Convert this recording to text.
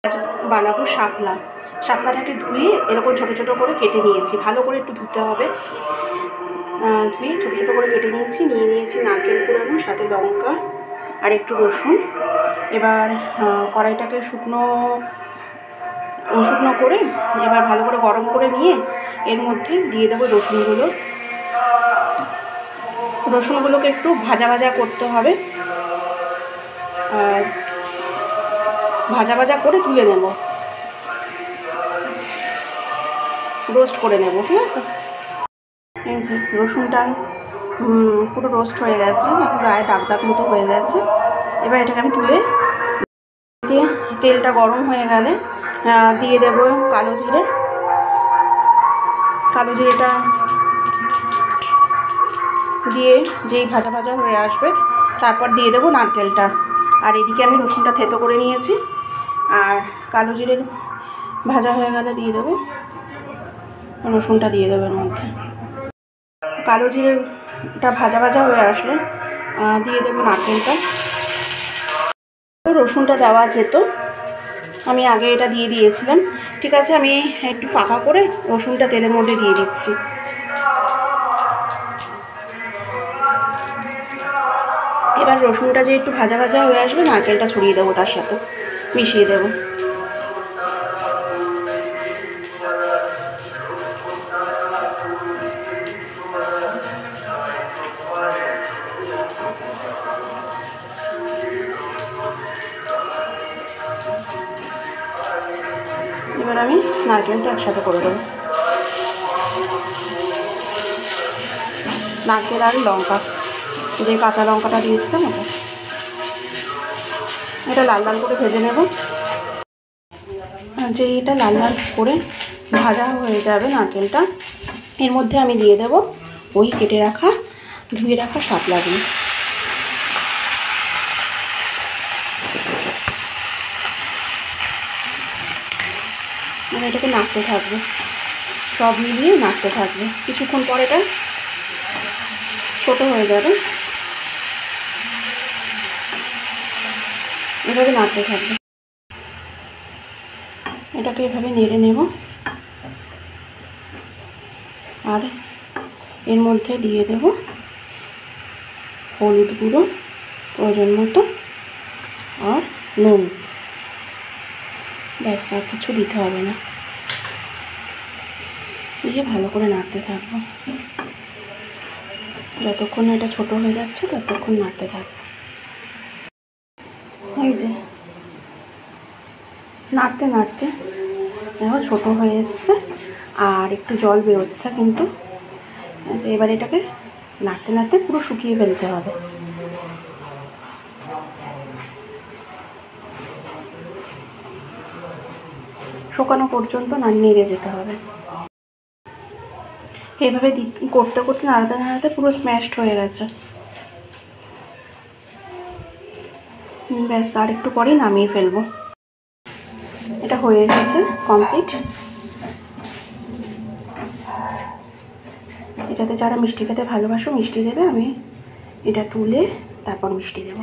বানাবো শাপলা। শাপলাটাকে ধুয়ে এরকম ছোটো ছোটো করে কেটে নিয়েছি, ভালো করে একটু ধুতে হবে। ধুয়ে ছোটো ছোটো করে কেটে নিয়েছি। নিয়েছি নারকেল কুড়ানো, সাথে লঙ্কা আর একটু রসুন। এবার কড়াইটাকে শুকনো করে এবার ভালো করে গরম করে নিয়ে এর মধ্যে দিয়ে দেবো রসুনগুলোকে একটু ভাজা ভাজা করতে হবে। আর ভাজা ভাজা করে তুলে নেব, রোস্ট করে নেব, ঠিক আছে। এই যে রসুনটা পুরো রোস্ট হয়ে গেছে, গায়ে দাগ দাগ মতো হয়ে গেছে। এবার এটাকে আমি তুলে দিয়ে তেলটা গরম হয়ে গেলে দিয়ে দেব কালো জিরেটা দিয়ে যেই ভাজা ভাজা হয়ে আসবে তারপর দিয়ে দেবো নারকেলটা। আর এদিকে আমি রসুনটা থেতো করে নিয়েছি, আর কালো জিরে ভাজা হয়ে গেলে দিয়ে দেবো রসুনটা, দিয়ে দেবো এর মধ্যে। কালো জিরেটা ভাজা ভাজা হয়ে আসলে দিয়ে দেবো নারকেলটা। রসুনটা দেওয়া যেত, আমি আগে এটা দিয়ে দিয়েছিলাম। ঠিক আছে, আমি একটু ফাঁকা করে রসুনটা তেলের মধ্যে দিয়ে দিচ্ছি। এবার রসুনটা যে একটু ভাজা ভাজা হয়ে আসবে, নারকেলটা ছড়িয়ে দেবো, তার সাথে মিশিয়ে দেবো। এবার আমি নারকেলটা একসাথে করে দেবো, নারকেল আর লঙ্কা, যে কাঁচা লঙ্কাটা দিয়েছিলাম ওটা। এটা লাল লাল করে ভেজে নেব। যে এটা লাল লাল করে ভাজা হয়ে যাবে নারকেলটা, এর মধ্যে আমি দিয়ে দেব ওই কেটে রাখা ধুয়ে রাখা শাপলাগুলো। মানে এটাকে নাড়তে থাকবে, সব মিলিয়ে নাড়তে থাকবে। কিছুক্ষণ পর এটা ছোটো হয়ে যাবে, এভাবে নাড়তে থাকবে। এটাকে এভাবে নেড়ে নেব। আর এর মধ্যে দিয়ে দেব হলুদ গুঁড়ো প্রয়োজন মতো আর নুন, ব্যাস, আর কিছু দিতে হবে না। দিয়ে ভালো করে নাড়তে থাকবো, যতক্ষণ এটা ছোট হয়ে যাচ্ছে ততক্ষণ নাড়তে থাকবো। এই যে নাড়তে নাড়তে দেখো ছোটো হয়ে এসছে, আর একটু জল বেরোচ্ছে কিন্তু। এবার এটাকে নাড়তে নাড়তে পুরো শুকিয়ে ফেলতে হবে। শুকানো পর্যন্ত নেড়ে যেতে হবে। এইভাবে করতে করতে নাড়াতে নাড়াতে পুরো স্ম্যাশড হয়ে গেছে। ব্যাস, আর একটু পরেই নামিয়ে ফেলবো। এটা হয়ে গেছে কমপ্লিট। এটাতে যারা মিষ্টি খেতে ভালোবাসো মিষ্টি দেবে, আমি এটা তুলে তারপর মিষ্টি দেবো।